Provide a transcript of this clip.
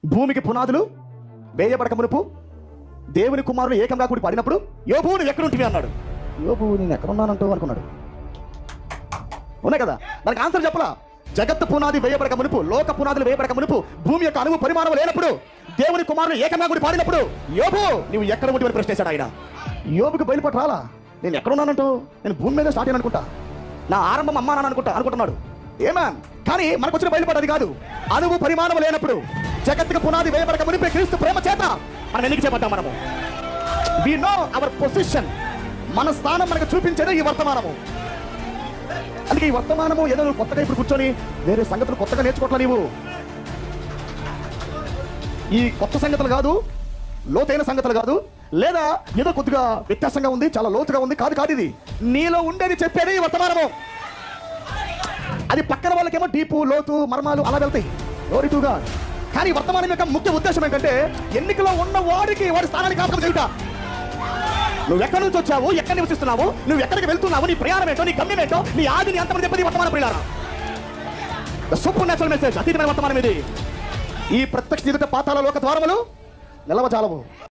భూమికి పునాదులు వేయబడక మునుపు దేవుని కుమారుడు ఏకంగా కూడి పడినప్పుడు యోబు నువ్వు ఎక్కడుంటివి అన్నాడు. యోబు నేను ఎక్కడున్నానంటూ అనుకున్నాడు. ఉన్నాయి కదా, దానికి ఆన్సర్ చెప్పలా. జగత్తు పునాది వేయబడక మునుపు, లోక పునాదులు వేయబడక మునుపు, భూమి యొక్క అణువు పరిమాణం లేనప్పుడు, దేవుని కుమారుడు ఏకంగా కూడి పాడినప్పుడు యోబు నువ్వు ఎక్కడ ఉంటి అని ప్రశ్నించాడు ఆయన. యోబుకి బయలుపడి రాలా, నేను ఎక్కడున్నానంటూ, నేను భూమి మీద స్టార్ట్ అయ్యాను అనుకుంటా, నా ఆరంభం అమ్మా నాన్న అనుకుంటున్నాడు. ఏమా కానీ మనకు వచ్చిన బయలుపడది కాదు. అణువు పరిమాణం లేనప్పుడు, జగత్తుకు పునాది వేయబడక మునిపే క్రీస్తు ప్రేమ చేత మనం ఎందుకు చేపట్టాం? మనము వి నో అవర్ పొజిషన్. మన స్థానం మనకు చూపించేదే ఈ వర్తమానము. అందుకే ఈ వర్తమానము ఏదో నువ్వు కొత్తగా ఇప్పుడు కూర్చొని వేరే సంగతులు కొత్తగా నేర్చుకోవట్లా. నీవు ఈ కొత్త సంగతులు కాదు, లోతైన సంగతులు కాదు, లేదా ఏదో కొద్దిగా వ్యత్యాసంగా ఉంది, చాలా లోతుగా ఉంది కాదు. ఇది నీలో ఉండేది చెప్పేది ఈ వర్తమానము. అది పక్కన వాళ్ళకేమో డీపు, లోతు, మర్మాలు అలా వెళ్తాయి. Glory to God. కానీ వర్తమానం యొక్క ముఖ్య ఉద్దేశం ఏంటంటే ఎన్నికలో ఉన్న వాడికి వాడి స్థానాన్ని జ్ఞాపకం చేయుట. నువ్వు ఎక్కడి నుంచి వచ్చావు, ఎక్కడ నివసిస్తున్నావు, నువ్వు ఎక్కడికి వెళ్తున్నావు, నీ ప్రయాణం ఏంటో, నీ గమ్యం ఏంటో, నీ ఆదిని అంతమంది చెప్పేది వర్తమాన ప్రియులారా. సూపర్ న్యాచురల్ మెసేజ్, అతీతమైన వర్తమానం ఇది. ఈ ప్రత్యక్ష జీవిత పాతాల లోక ద్వారములు నిలవజాలవు.